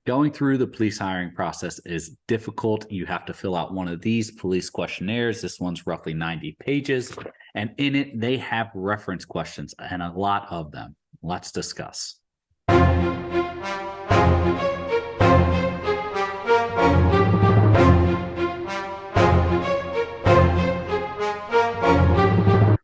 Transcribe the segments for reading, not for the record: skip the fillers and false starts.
Going through the police hiring process is difficult. You have to fill out one of these police questionnaires. This one's roughly 90 pages. And in it, they have reference questions and a lot of them. Let's discuss.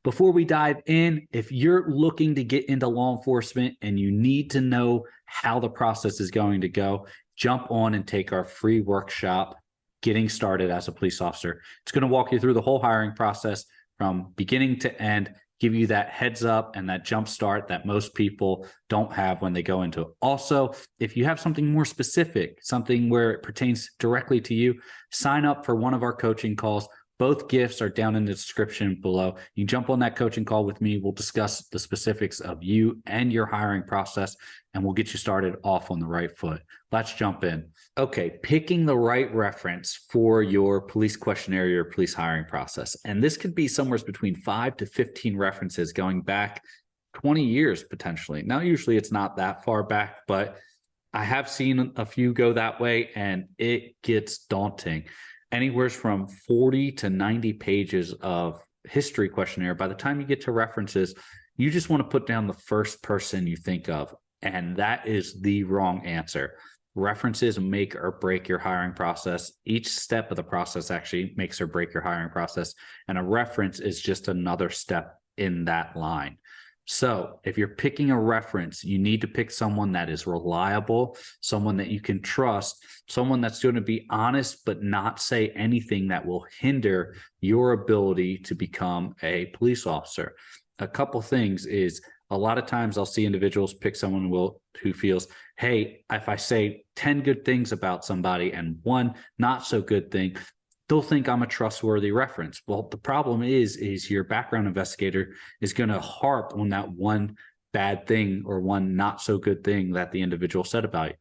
Before we dive in, if you're looking to get into law enforcement and you need to know how the process is going to go, jump on and take our free workshop, Getting Started as a Police Officer. It's going to walk you through the whole hiring process from beginning to end, give you that heads up and that jump start that most people don't have when they go into it. Also, if you have something more specific, something where it pertains directly to you, sign up for one of our coaching calls. Both gifts are down in the description below. You jump on that coaching call with me. We'll discuss the specifics of you and your hiring process, and we'll get you started off on the right foot. Let's jump in. Okay, picking the right reference for your police questionnaire, your police hiring process. And this could be somewhere between 5 to 15 references going back 20 years potentially. Now, usually it's not that far back, but I have seen a few go that way, and it gets daunting. Anywhere from 40 to 90 pages of history questionnaire. By the time you get to references, you just want to put down the first person you think of, and that is the wrong answer. References make or break your hiring process. Each step of the process actually makes or break your hiring process, and a reference is just another step in that line. So if you're picking a reference, you need to pick someone that is reliable, someone that you can trust, someone that's going to be honest but not say anything that will hinder your ability to become a police officer. A couple things is, a lot of times I'll see individuals pick someone who feels, hey, if I say 10 good things about somebody and one not so good thing, they'll think I'm a trustworthy reference. Well, the problem is your background investigator is going to harp on that one bad thing or one not so good thing that the individual said about you.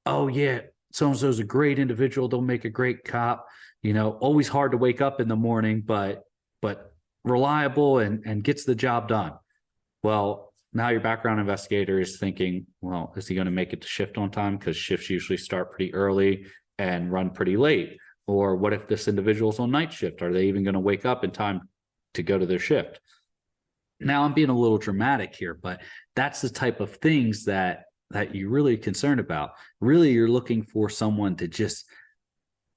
Oh yeah, so-and-so's a great individual. They'll make a great cop. Always hard to wake up in the morning, but reliable and gets the job done. Well, now your background investigator is thinking, well, is he going to make it to shift on time? Because shifts usually start pretty early and run pretty late. Or what if this individual's on night shift? Are they even going to wake up in time to go to their shift? Now, I'm being a little dramatic here, but that's the type of things that you're really concerned about. Really, you're looking for someone to just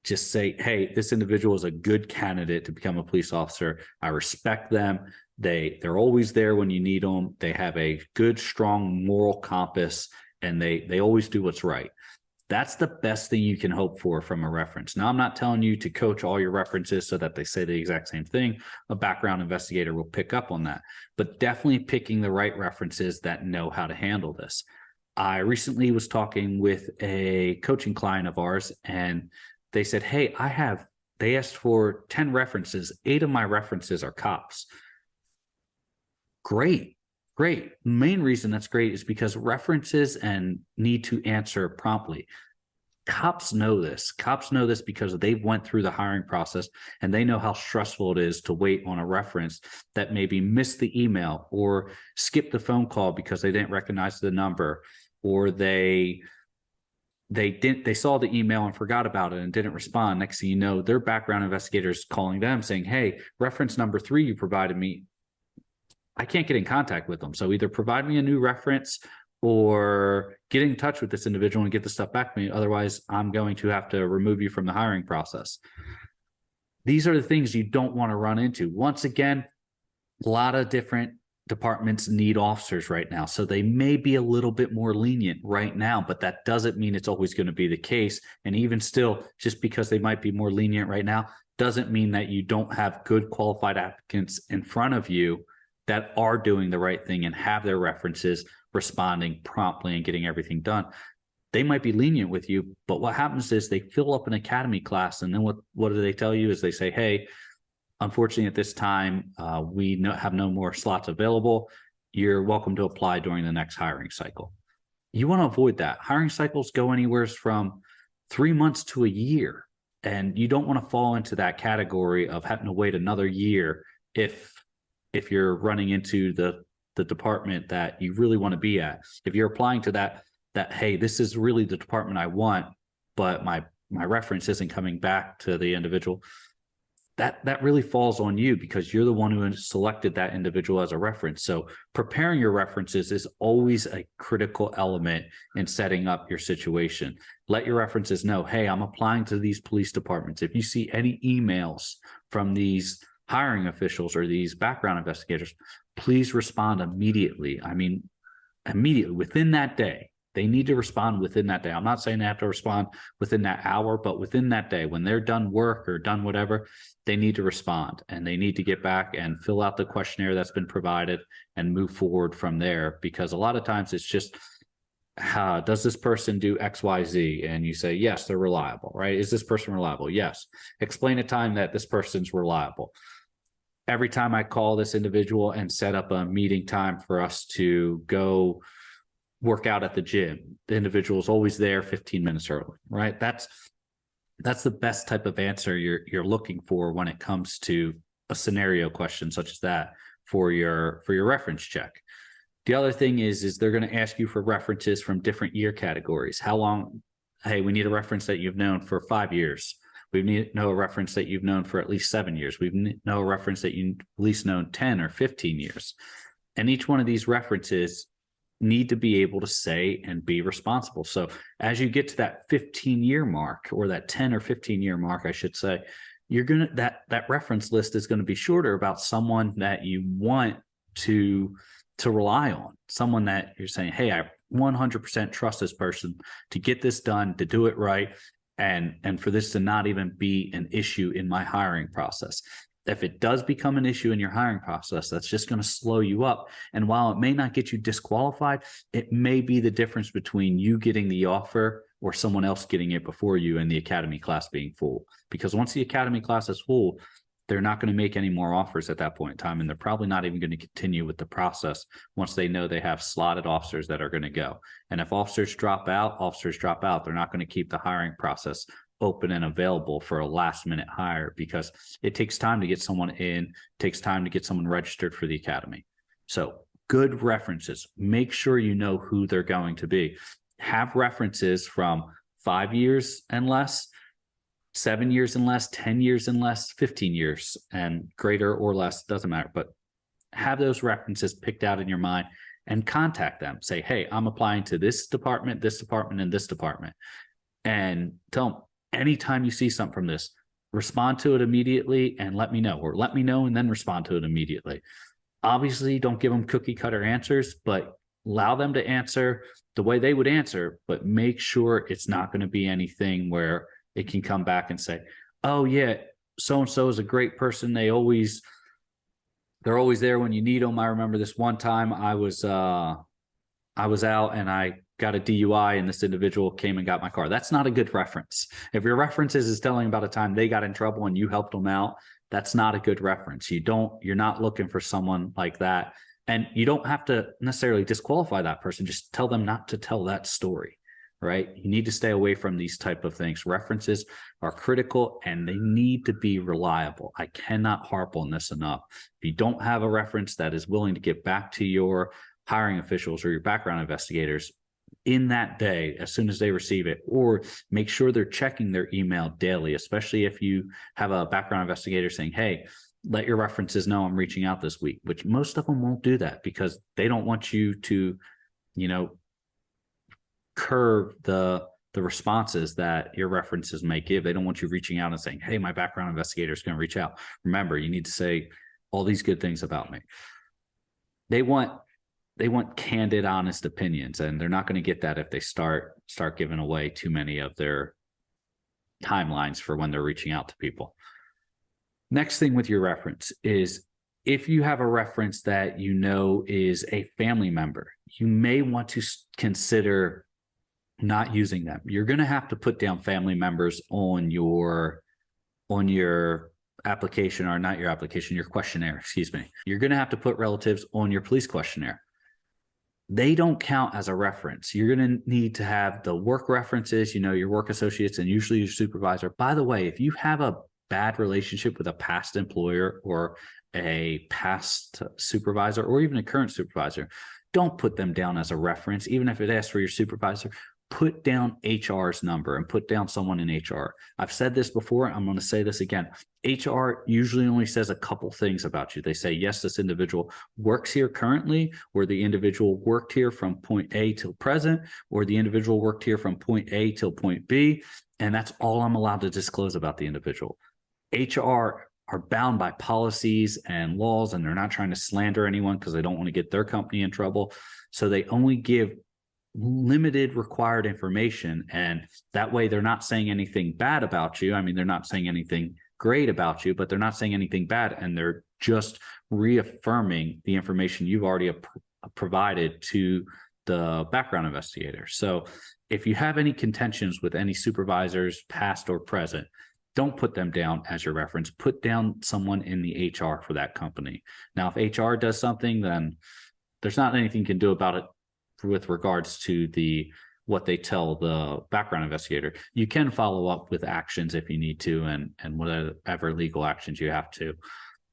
say, hey, this individual is a good candidate to become a police officer. I respect them. They're always there when you need them. They have a good, strong moral compass, and they always do what's right. That's the best thing you can hope for from a reference. Now, I'm not telling you to coach all your references so that they say the exact same thing. A background investigator will pick up on that, but definitely picking the right references that know how to handle this. I recently was talking with a coaching client of ours, and they said, hey, they asked for 10 references. 8 of my references are cops. Great. The main reason that's great is because references and need to answer promptly. Cops know this. Cops know this because they went through the hiring process, and they know how stressful it is to wait on a reference that maybe missed the email or skipped the phone call because they didn't recognize the number, or they saw the email and forgot about it and didn't respond. Next thing you know, their background investigators calling them saying, hey, reference number 3 you provided me, I can't get in contact with them. So either provide me a new reference or get in touch with this individual and get the stuff back to me. Otherwise, I'm going to have to remove you from the hiring process. These are the things you don't want to run into. Once again, a lot of different departments need officers right now. So they may be a little bit more lenient right now, but that doesn't mean it's always going to be the case. And even still, just because they might be more lenient right now, doesn't mean that you don't have good qualified applicants in front of you that are doing the right thing and have their references responding promptly and getting everything done. They might be lenient with you, but what happens is they fill up an academy class, and then what do they tell you is they say, hey, unfortunately at this time, we have no more slots available. You're welcome to apply during the next hiring cycle. You want to avoid that. Hiring cycles go anywhere from 3 months to a year, and you don't want to fall into that category of having to wait another year if you're running into the department that you really want to be at. If you're applying to that that, hey, this is really the department I want, but my reference isn't coming back to the individual, that really falls on you because you're the one who selected that individual as a reference. So preparing your references is always a critical element in setting up your situation. Let your references know, hey, I'm applying to these police departments. If you see any emails from these hiring officials or these background investigators, please respond immediately. I mean, immediately within that day. They need to respond within that day. I'm not saying they have to respond within that hour, but within that day, when they're done work or done whatever, they need to respond, and they need to get back and fill out the questionnaire that's been provided and move forward from there. Because a lot of times it's just, does this person do X, Y, Z? And you say, yes, they're reliable, right? Is this person reliable? Yes. Explain a time that this person's reliable. Every time I call this individual and set up a meeting time for us to go work out at the gym, the individual is always there 15 minutes early, right? That's the best type of answer you're looking for when it comes to a scenario question such as that for your reference check. The other thing is they're going to ask you for references from different year categories. How long? Hey, we need a reference that you've known for 5 years. We need to know a reference that you've known for at least 7 years. We know a reference that you've at least known 10 or 15 years. And each one of these references need to be able to say and be responsible. So as you get to that 15-year mark, or that 10 or 15-year mark, I should say, you're going to, that reference list is going to be shorter about someone that you want to rely on, someone that you're saying, hey, I 100% trust this person to get this done, to do it right, and for this to not even be an issue in my hiring process. If it does become an issue in your hiring process, that's just going to slow you up. And while it may not get you disqualified, it may be the difference between you getting the offer or someone else getting it before you and the academy class being full. Because once the academy class is full, they're not going to make any more offers at that point in time. And they're probably not even going to continue with the process once they know they have slotted officers that are going to go. And if officers drop out, They're not going to keep the hiring process open and available for a last minute hire, because it takes time to get someone in, takes time to get someone registered for the academy. So good references, make sure you know who they're going to be. Have references from 5 years and less, 7 years and less, 10 years and less, 15 years and greater or less, doesn't matter, but have those references picked out in your mind and contact them. Say, hey, I'm applying to this department, and this department. And tell them, anytime you see something from this, respond to it immediately and let me know, or let me know and then respond to it immediately. Obviously, don't give them cookie cutter answers, but allow them to answer the way they would answer, but make sure it's not going to be anything where it can come back and say, oh yeah, so-and-so is a great person. They're always there when you need them. I remember this one time I was out and I got a DUI and this individual came and got my car. That's not a good reference. If your reference is telling about a time they got in trouble and you helped them out, that's not a good reference. You're not looking for someone like that. And you don't have to necessarily disqualify that person. Just tell them not to tell that story, right? You need to stay away from these type of things. References are critical and they need to be reliable. I cannot harp on this enough. If you don't have a reference that is willing to get back to your hiring officials or your background investigators in that day, as soon as they receive it, or make sure they're checking their email daily, especially if you have a background investigator saying, hey, let your references know I'm reaching out this week, which most of them won't do that because they don't want you to, curve the responses that your references may give. They don't want you reaching out and saying, hey, my background investigator is going to reach out. Remember, you need to say all these good things about me. They want candid, honest opinions, and they're not going to get that if they start giving away too many of their timelines for when they're reaching out to people. Next thing with your reference is, if you have a reference that you know is a family member, you may want to consider not using them. You're going to have to put down family members on your application, or not your application, your questionnaire, excuse me. You're going to have to put relatives on your police questionnaire. They don't count as a reference. You're going to need to have the work references, your work associates, and usually your supervisor. By the way, if you have a bad relationship with a past employer or a past supervisor or even a current supervisor, don't put them down as a reference. Even if it asks for your supervisor, put down HR's number and put down someone in HR. I've said this before. I'm going to say this again. HR usually only says a couple things about you. They say, yes, this individual works here currently, or the individual worked here from point A till present, or the individual worked here from point A till point B. And that's all I'm allowed to disclose about the individual. HR are bound by policies and laws, and they're not trying to slander anyone because they don't want to get their company in trouble. So they only give limited required information, and that way they're not saying anything bad about you. I mean, they're not saying anything great about you, but they're not saying anything bad, and they're just reaffirming the information you've already provided to the background investigator. So if you have any contentions with any supervisors, past or present, don't put them down as your reference. Put down someone in the HR for that company. Now, if HR does something, then there's not anything you can do about it with regards to what they tell the background investigator. You can follow up with actions if you need to, and whatever legal actions you have to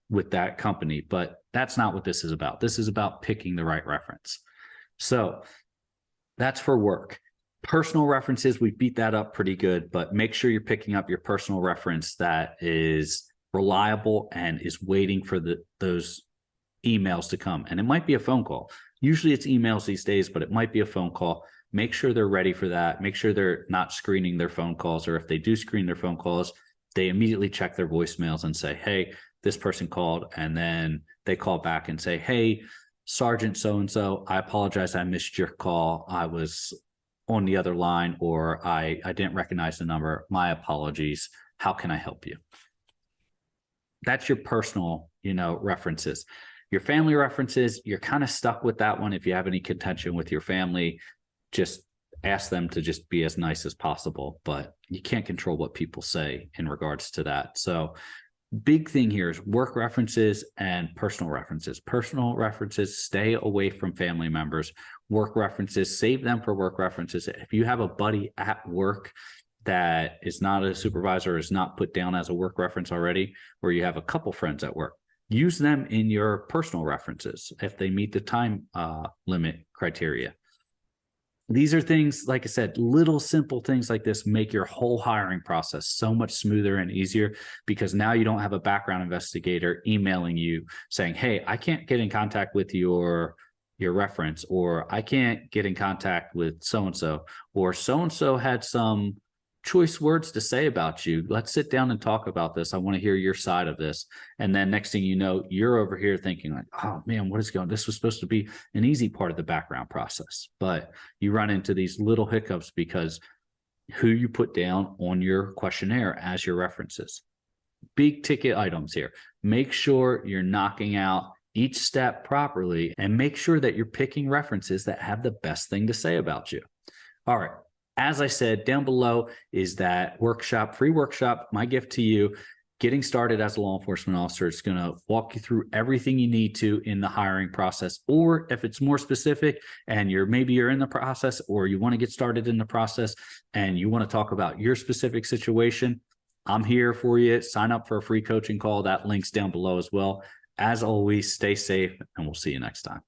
with that company. But that's not what this is about. This is about picking the right reference. So that's for work. Personal references, we beat that up pretty good, but make sure you're picking up your personal reference that is reliable and is waiting for those emails to come. And it might be a phone call. Usually it's emails these days, but it might be a phone call. Make sure they're ready for that. Make sure they're not screening their phone calls, or if they do screen their phone calls, they immediately check their voicemails and say, hey, this person called. And then they call back and say, hey, Sergeant so-and-so, I apologize, I missed your call. I was on the other line, or I didn't recognize the number. My apologies. How can I help you? That's your personal, references. Your family references, you're kind of stuck with that one. If you have any contention with your family, just ask them to just be as nice as possible, but you can't control what people say in regards to that. So big thing here is work references and personal references. Personal references, stay away from family members. Work references, save them for work references. If you have a buddy at work that is not a supervisor, is not put down as a work reference already, or you have a couple friends at work, use them in your personal references if they meet the time limit criteria. These are things, like I said, little simple things like this make your whole hiring process so much smoother and easier, because now you don't have a background investigator emailing you saying, hey, I can't get in contact with your reference, or I can't get in contact with so-and-so, or so-and-so had some choice words to say about you. Let's sit down and talk about this. I want to hear your side of this. And then next thing you know, you're over here thinking like, oh man, what is going on? This was supposed to be an easy part of the background process. But you run into these little hiccups because who you put down on your questionnaire as your references. Big ticket items here. Make sure you're knocking out each step properly, and make sure that you're picking references that have the best thing to say about you. All right. As I said, down below is that workshop, free workshop, my gift to you, getting started as a law enforcement officer. It's going to walk you through everything you need to in the hiring process. Or if it's more specific and maybe you're in the process, or you want to get started in the process and you want to talk about your specific situation, I'm here for you. Sign up for a free coaching call. That link's down below as well. As always, stay safe, and we'll see you next time.